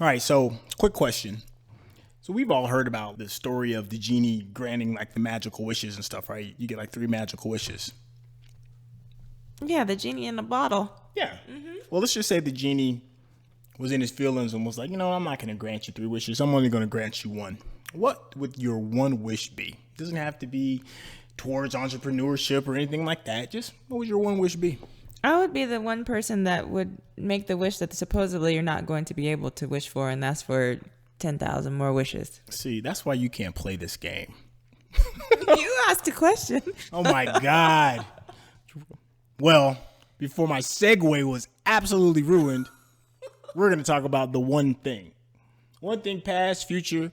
All right, so quick question. So we've all heard about the story of the genie granting like the magical wishes and stuff, right? You get like 3 magical wishes. Yeah, the genie in the bottle. Yeah. Well, let's just say the genie was in his feelings and was like, I'm not going to grant you 3 wishes. I'm only going to grant you 1. What would your 1 wish be? It doesn't have to be towards entrepreneurship or anything like that. Just what would your 1 wish be? I would be the one person that would make the wish that supposedly you're not going to be able to wish for, and that's for 10,000 more wishes. See, that's why you can't play this game. You asked a question. Oh my God. Well, before my segue was absolutely ruined, we're going to talk about the 1 thing. 1 thing, past, future,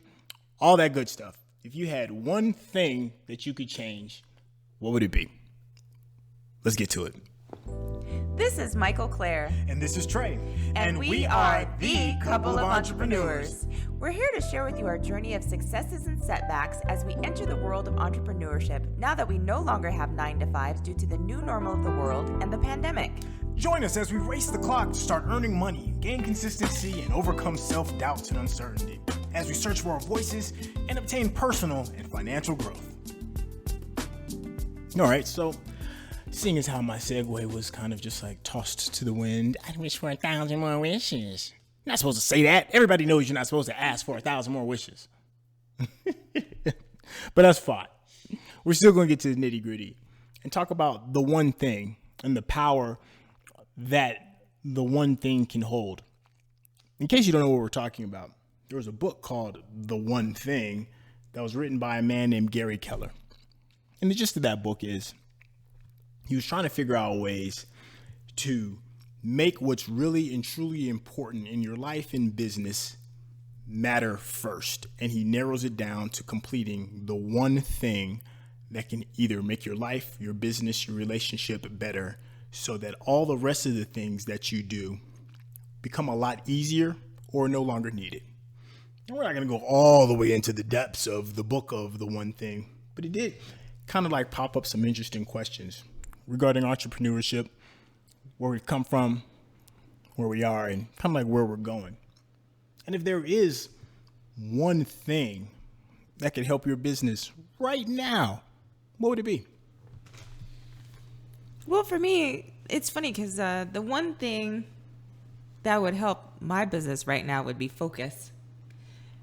all that good stuff. If you had 1 thing that you could change, what would it be? Let's get to it. This is Mikel-Claire. And this is Trey. And we are the couple of entrepreneurs. We're here to share with you our journey of successes and setbacks as we enter the world of entrepreneurship now that we no longer have 9-to-5s due to the new normal of the world and the pandemic. Join us as we race the clock to start earning money, gain consistency, and overcome self-doubts and uncertainty as we search for our voices and obtain personal and financial growth. All right, so seeing as how my segue was kind of just like tossed to the wind, I wish for 1,000 more wishes. You're not supposed to say that. Everybody knows you're not supposed to ask for 1,000 more wishes. But that's fine. We're still going to get to the nitty gritty and talk about the 1 thing and the power that the 1 thing can hold. In case you don't know what we're talking about, there was a book called The 1 Thing that was written by a man named Gary Keller. And the gist of that book is he was trying to figure out ways to make what's really and truly important in your life and business matter first. And he narrows it down to completing the 1 thing that can either make your life, your business, your relationship better so that all the rest of the things that you do become a lot easier or no longer needed. And we're not going to go all the way into the depths of the book of the 1 thing, but it did kind of like pop up some interesting questions regarding entrepreneurship, where we've come from, where we are, and kind of like where we're going. And if there is 1 thing that could help your business right now, what would it be? Well, for me, it's funny because the 1 thing that would help my business right now would be focus.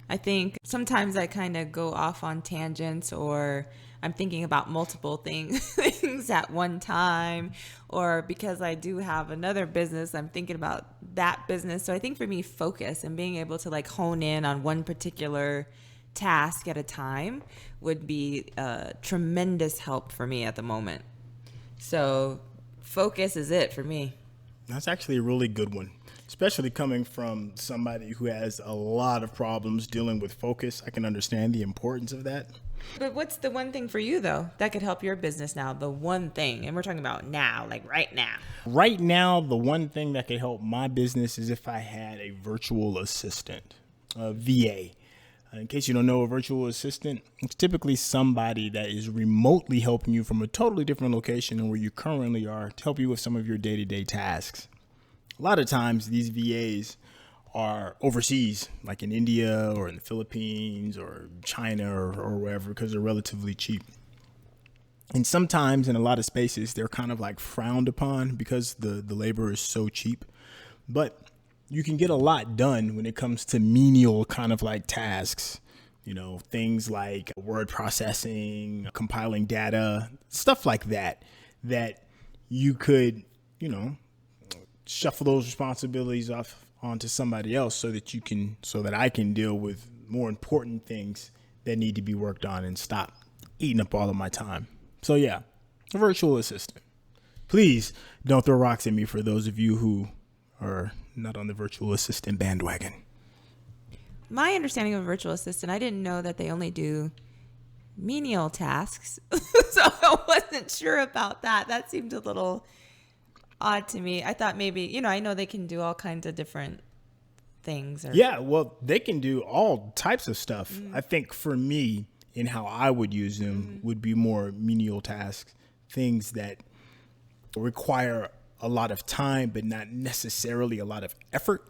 I think sometimes I kind of go off on tangents, or I'm thinking about multiple things at one time, or because I do have another business, I'm thinking about that business. So I think for me, focus and being able to like hone in on one particular task at a time would be a tremendous help for me at the moment. So focus is it for me. That's actually a really good one, especially coming from somebody who has a lot of problems dealing with focus. I can understand the importance of that. But what's the 1 thing for you, though, that could help your business now? The 1 thing. And we're talking about now, like right now. Right now, the 1 thing that could help my business is if I had a virtual assistant, a VA. In case you don't know, a virtual assistant, it's typically somebody that is remotely helping you from a totally different location than where you currently are to help you with some of your day-to-day tasks. A lot of times, these VAs are overseas, like in India or in the Philippines or China or wherever, because they're relatively cheap. And sometimes in a lot of spaces, they're kind of like frowned upon because the labor is so cheap. But you can get a lot done when it comes to menial kind of like tasks, things like word processing, compiling data, stuff like that you could, shuffle those responsibilities off onto somebody else so that I can deal with more important things that need to be worked on and stop eating up all of my time. So yeah, a virtual assistant. Please don't throw rocks at me for those of you who are not on the virtual assistant bandwagon. My understanding of a virtual assistant, I didn't know that they only do menial tasks. So I wasn't sure about that. That seemed a little odd to me. I thought maybe, I know they can do all kinds of different things. Yeah, well, they can do all types of stuff. I think for me, in how I would use them would be more menial tasks, things that require a lot of time, but not necessarily a lot of effort.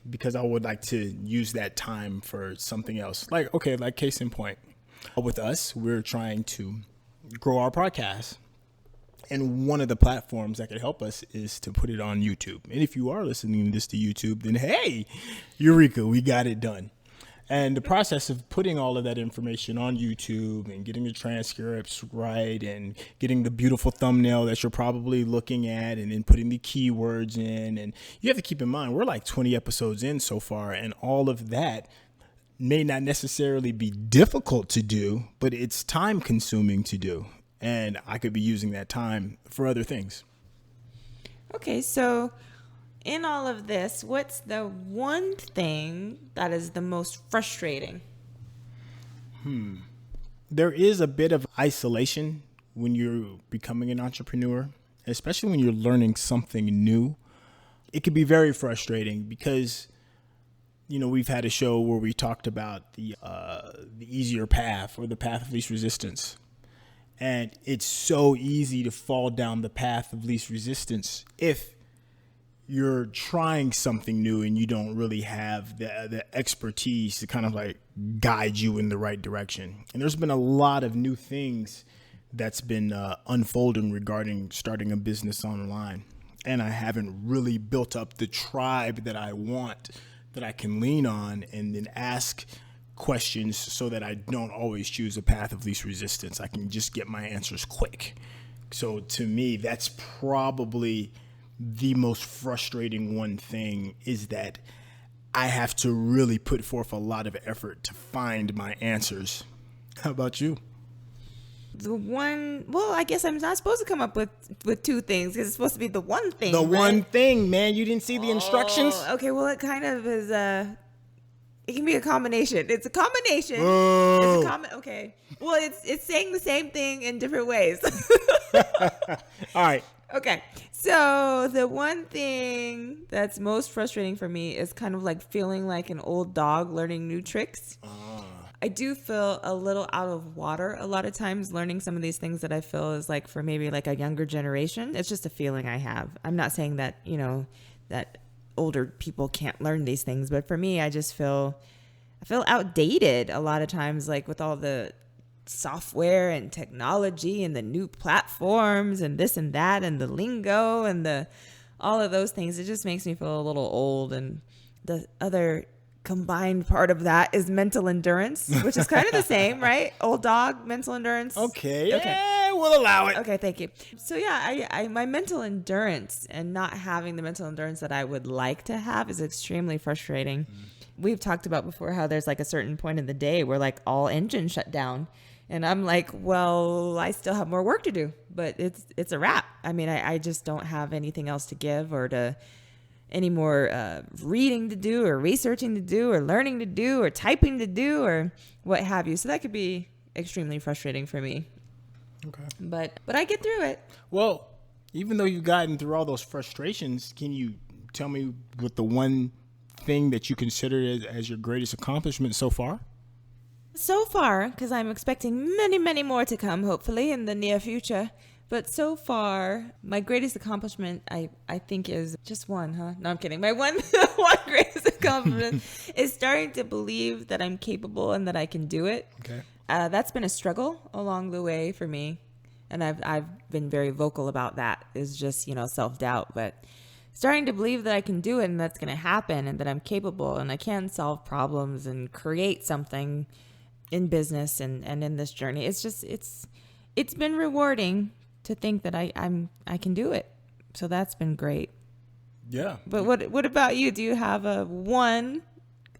because I would like to use that time for something else. Like case in point, with us, we're trying to grow our podcast. And one of the platforms that could help us is to put it on YouTube. And if you are listening to this to YouTube, then hey, Eureka, we got it done. And the process of putting all of that information on YouTube and getting the transcripts right and getting the beautiful thumbnail that you're probably looking at and then putting the keywords in. And you have to keep in mind, we're like 20 episodes in so far, and all of that may not necessarily be difficult to do, but it's time consuming to do. And I could be using that time for other things. Okay, so in all of this, what's the one thing that is the most frustrating? There is a bit of isolation when you're becoming an entrepreneur, especially when you're learning something new. It can be very frustrating because, we've had a show where we talked about the easier path or the path of least resistance. And it's so easy to fall down the path of least resistance if you're trying something new and you don't really have the expertise to kind of like guide you in the right direction. And there's been a lot of new things that's been unfolding regarding starting a business online. And I haven't really built up the tribe that I want, that I can lean on and then ask questions so that I don't always choose a path of least resistance. I can just get my answers quick. So to me, that's probably the most frustrating one thing, is that I have to really put forth a lot of effort to find my answers. How about you? I guess I'm not supposed to come up with two things because it's supposed to be the one thing. The right? one thing, man. You didn't see the instructions? Okay, well, it kind of is it can be a combination. It's a combination. Oh. It's okay. Well, it's saying the same thing in different ways. All right. Okay. So the one thing that's most frustrating for me is kind of like feeling like an old dog learning new tricks. I do feel a little out of water a lot of times learning some of these things that I feel is like for maybe like a younger generation. It's just a feeling I have. I'm not saying that, that older people can't learn these things, but for me, I feel outdated a lot of times, like with all the software and technology and the new platforms and this and that and the lingo and all of those things. It just makes me feel a little old. And the other combined part of that is mental endurance, which is kind of the same, right? Old dog, mental endurance. Okay. Yeah, we'll allow it. Okay, thank you. So yeah, I my mental endurance and not having the mental endurance that I would like to have is extremely frustrating. We've talked about before how there's like a certain point in the day where like all engines shut down. And I'm like, well, I still have more work to do, but it's a wrap. I mean, I just don't have anything else to give or to any more reading to do or researching to do or learning to do or typing to do or what have you. So that could be extremely frustrating for me. Okay. But I get through it. Well, even though you've gotten through all those frustrations, can you tell me what the one thing that you consider as your greatest accomplishment so far? So far, because I'm expecting many, many more to come, hopefully, in the near future. But so far, my greatest accomplishment, I think, is just one, huh? No, I'm kidding. My one greatest accomplishment is starting to believe that I'm capable and that I can do it. Okay. That's been a struggle along the way for me. And I've been very vocal about that, is just, self-doubt. But starting to believe that I can do it and that's going to happen and that I'm capable and I can solve problems and create something in business and in this journey. It's been rewarding to think that I can do it. So that's been great. Yeah. But what about you? Do you have a one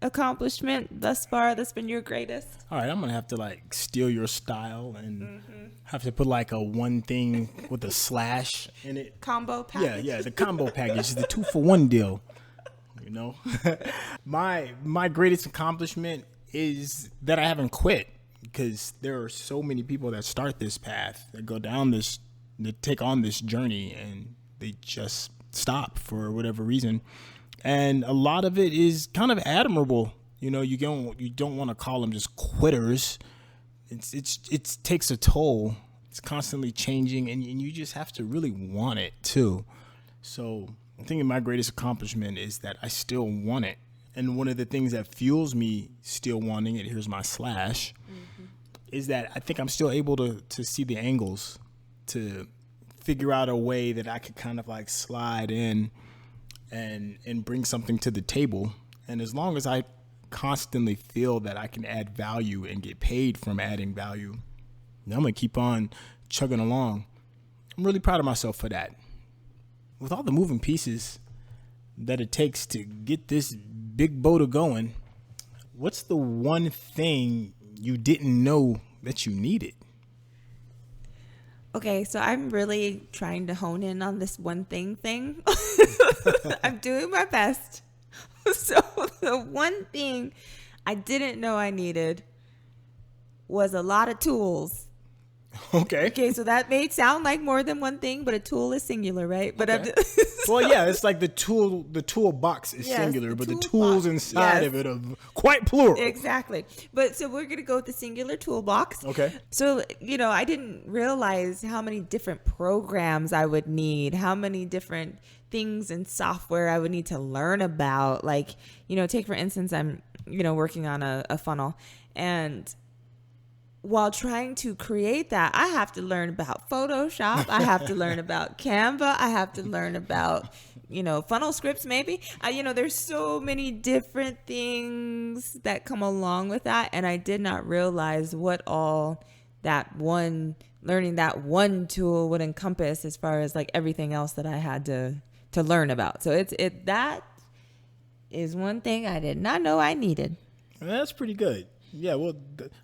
accomplishment thus far that's been your greatest? All right, I'm going to have to steal your style and have to put a one thing with a slash in it. Combo package. Yeah, the combo package, the 2-for-1 deal. My greatest accomplishment is that I haven't quit, because there are so many people that start this path, that go down this, that take on this journey, and they just stop for whatever reason. And a lot of it is kind of admirable. You don't want to call them just quitters. It takes a toll. It's constantly changing, and you just have to really want it too. So I think my greatest accomplishment is that I still want it, And one of the things that fuels me still wanting it, here's my slash, is that I think I'm still able to see the angles, to figure out a way that I could kind of like slide in and bring something to the table. And as long as I constantly feel that I can add value and get paid from adding value, I'm going to keep on chugging along. I'm really proud of myself for that. With all the moving pieces that it takes to get this big boat going, what's the one thing you didn't know that you needed? Okay, so I'm really trying to hone in on this one thing. I'm doing my best. So the one thing I didn't know I needed was a lot of tools. Okay, so that may sound like more than one thing, but a tool is singular, right? But okay. Well, yeah, it's like the toolbox is singular, but the tools inside of it are quite plural. Exactly. But so we're going to go with the singular toolbox. Okay. So, I didn't realize how many different programs I would need, how many different things and software I would need to learn about. Like, take for instance, I'm, working on a funnel, and while trying to create that, I have to learn about Photoshop. I have to learn about Canva. I have to learn about, funnel scripts maybe. There's so many different things that come along with that. And I did not realize what all learning that one tool would encompass as far as like everything else that I had to learn about. So that is one thing I did not know I needed. That's pretty good. Yeah, well,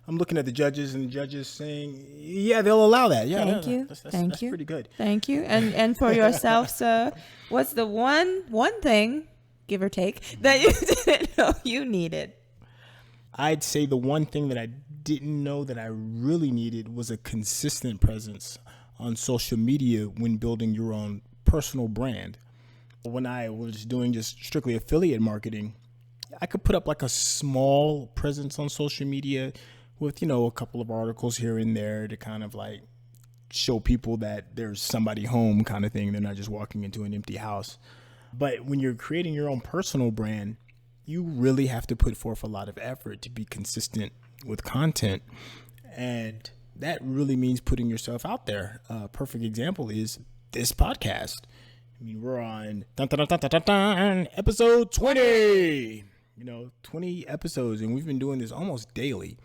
I'm looking at the judges, and the judges saying, yeah, they'll allow that. Yeah, Thank you. That's pretty good. Thank you. And for yourself, sir, what's the one thing, give or take, that you didn't know you needed? I'd say the one thing that I didn't know that I really needed was a consistent presence on social media when building your own personal brand. When I was doing just strictly affiliate marketing, I could put up like a small presence on social media with, a couple of articles here and there to kind of like show people that there's somebody home kind of thing. They're not just walking into an empty house. But when you're creating your own personal brand, you really have to put forth a lot of effort to be consistent with content. And that really means putting yourself out there. A perfect example is this podcast. I mean, we're on episode 20. 20 episodes, and we've been doing this almost daily.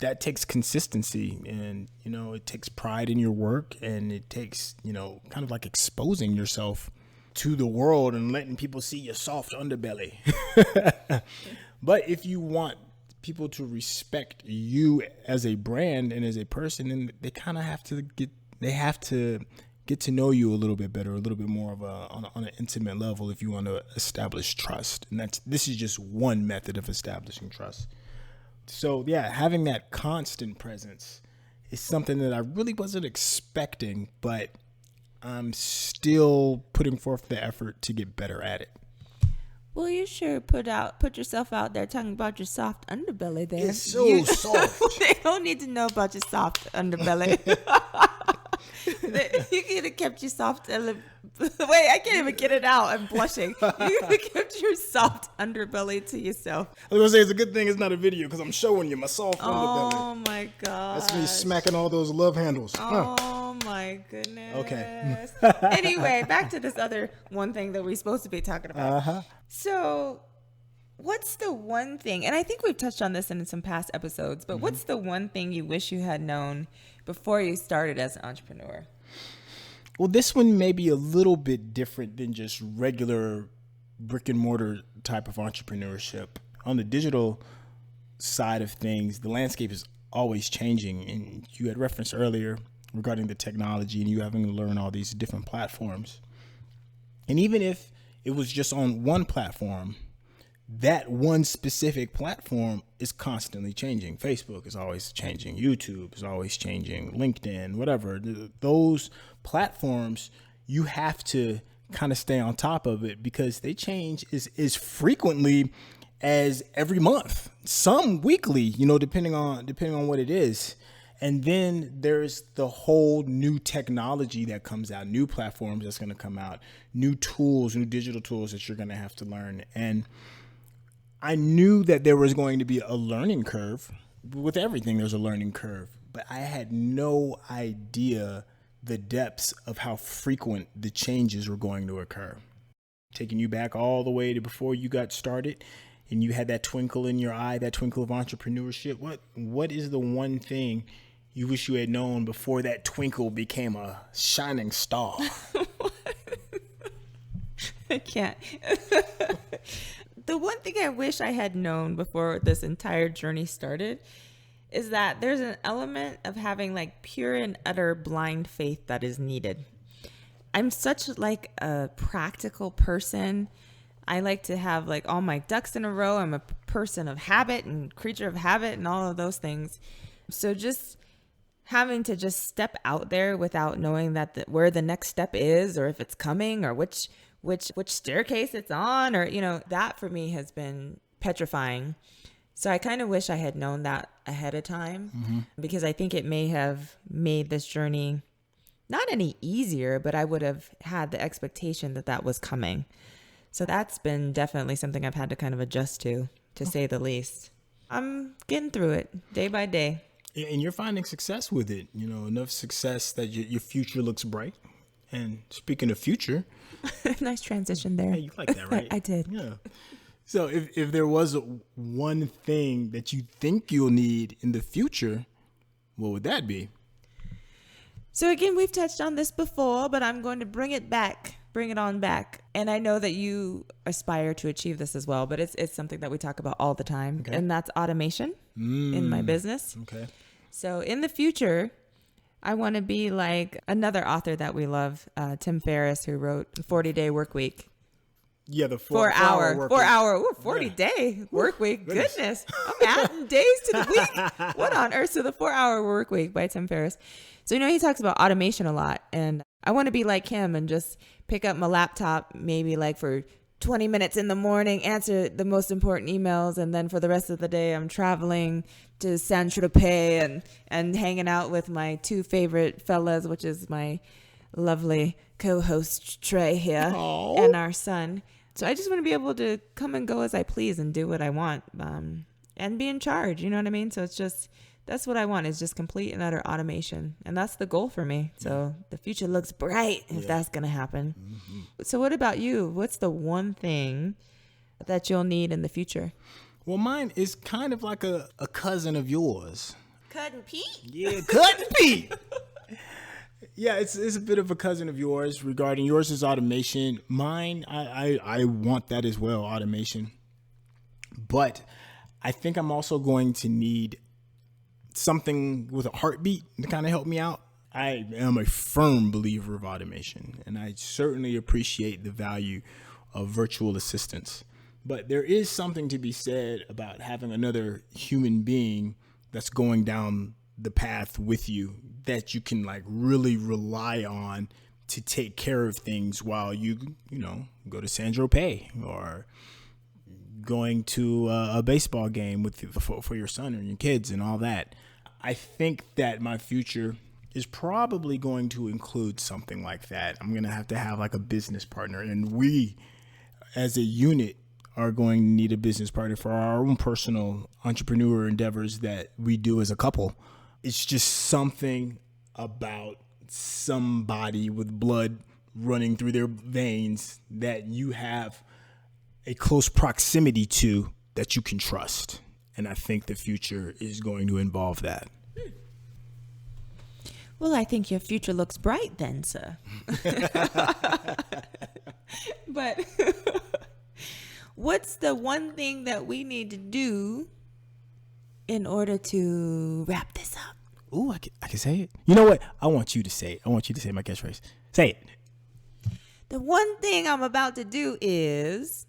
That takes consistency, and, it takes pride in your work, and it takes, kind of like exposing yourself to the world and letting people see your soft underbelly. But if you want people to respect you as a brand and as a person, then they kind of have to get to know you a little bit better, a little bit more of on an intimate level if you want to establish trust. And this is just one method of establishing trust. So yeah, having that constant presence is something that I really wasn't expecting, but I'm still putting forth the effort to get better at it. Well, you sure put yourself out there talking about your soft underbelly there. It's so soft. They don't need to know about your soft underbelly. You could have kept your soft. Wait, I can't even get it out. I'm blushing. You could have kept your soft underbelly to yourself. I was gonna say it's a good thing it's not a video because I'm showing you my soft underbelly. Oh my god! That's me smacking all those love handles. Oh my goodness. Okay. Anyway, back to this other one thing that we're supposed to be talking about. So, what's the one thing? And I think we've touched on this in some past episodes. But what's the one thing you wish you had known before you started as an entrepreneur? Well, this one may be a little bit different than just regular brick and mortar type of entrepreneurship. On the digital side of things, the landscape is always changing. And you had referenced earlier regarding the technology and you having to learn all these different platforms. And even if it was just on one platform, that one specific platform is constantly changing. Facebook is always changing. YouTube is always changing. LinkedIn, whatever. Those platforms, you have to kind of stay on top of it because they change as frequently as every month, some weekly, depending on what it is. And then there's the whole new technology that comes out, new platforms that's going to come out, new tools, new digital tools that you're going to have to learn. And I knew that there was going to be a learning curve. With everything, there's a learning curve. But I had no idea the depths of how frequent the changes were going to occur. Taking you back all the way to before you got started and you had that twinkle in your eye, that twinkle of entrepreneurship. What is the one thing you wish you had known before that twinkle became a shining star? I can't. The one thing I wish I had known before this entire journey started is that there's an element of having like pure and utter blind faith that is needed. I'm such like a practical person. I like to have like all my ducks in a row. I'm a person of habit and creature of habit and all of those things. So just having to just step out there without knowing that where the next step is, or if it's coming, or which staircase it's on, or, you know, that for me has been petrifying. So I kind of wish I had known that ahead of time, because I think it may have made this journey not any easier, but I would have had the expectation that that was coming. So that's been definitely something I've had to kind of adjust to say the least. I'm getting through it day by day. And you're finding success with it, you know, enough success that your future looks bright. And speaking of future. Nice transition there. Yeah, you like that, right? I did. Yeah. So if there was one thing that you think you'll need in the future, what would that be? So again, we've touched on this before, but I'm going to bring it on back. And I know that you aspire to achieve this as well, but it's something that we talk about all the time. Okay. And that's automation in my business. Okay. So in the future, I want to be like another author that we love, Tim Ferriss, who wrote The 40-Day Work Week. Yeah, the 4 hour 40-day work week. Goodness. I'm adding days to the week. What on earth? So the 4-hour work week by Tim Ferriss. So, you know, he talks about automation a lot, and I want to be like him and just pick up my laptop, maybe like for 20 minutes in the morning, answer the most important emails. And then for the rest of the day, I'm traveling to Saint-Tropez and hanging out with my two favorite fellas, which is my lovely co-host Trey here and our son. So I just want to be able to come and go as I please and do what I want, and be in charge. You know what I mean? So it's just, that's what I want, is just complete and utter automation. And that's the goal for me. So the future looks bright if that's going to happen. Mm-hmm. So what about you? What's the one thing that you'll need in the future? Well, mine is kind of like a cousin of yours. Cut and Pete? Yeah, Cut and Pete. Yeah, it's a bit of a cousin of yours. Regarding yours is automation. Mine, I want that as well, automation. But I think I'm also going to need something with a heartbeat to kind of help me out. I am a firm believer of automation, and I certainly appreciate the value of virtual assistants. But there is something to be said about having another human being that's going down the path with you that you can like really rely on to take care of things while you go to Saint-Tropez or going to a baseball game for your son and your kids and all that. I think that my future is probably going to include something like that. I'm going to have like a business partner, and we as a unit are going to need a business partner for our own personal entrepreneur endeavors that we do as a couple. It's just something about somebody with blood running through their veins that you have a close proximity to that you can trust. And I think the future is going to involve that. Well, I think your future looks bright then, sir. But what's the one thing that we need to do in order to wrap this up? Ooh, I can say it. You know what? I want you to say it. I want you to say my catchphrase. Say it. The one thing I'm about to do is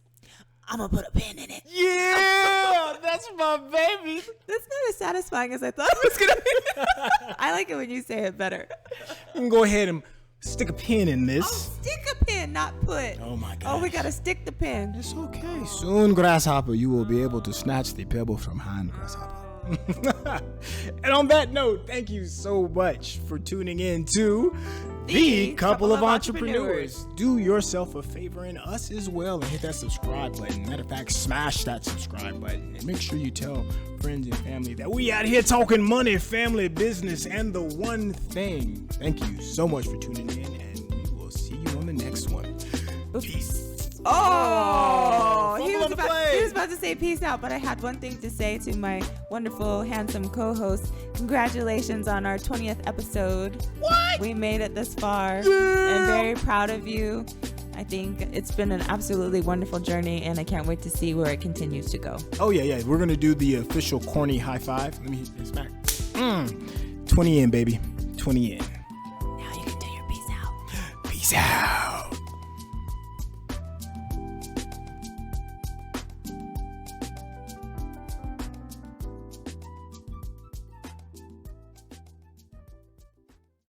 I'm going to put a pin in it. Yeah, that's my baby. That's not as satisfying as I thought it was going to be. I like it when you say it better. You can go ahead and stick a pin in this. Oh, stick a pin, not put. Oh, my God. Oh, we got to stick the pin. It's okay. Soon, grasshopper, you will be able to snatch the pebble from hind grasshopper. And on that note, thank you so much for tuning in to the couple of entrepreneurs. Do yourself a favor and us as well and hit that subscribe button. Matter of fact, smash that subscribe button and make sure you tell friends and family that we out here talking money, family, business, and the one thing. Thank you so much for tuning in, and we will see you on the next one. Peace. He was about to say peace out, but I had one thing to say to my wonderful, handsome co-host. Congratulations on our 20th episode. What? We made it this far. Yeah. I'm very proud of you. I think it's been an absolutely wonderful journey, and I can't wait to see where it continues to go. Oh, yeah. We're going to do the official corny high five. Let me hit this back. 20 in, baby. 20 in. Now you can do your peace out. Peace out.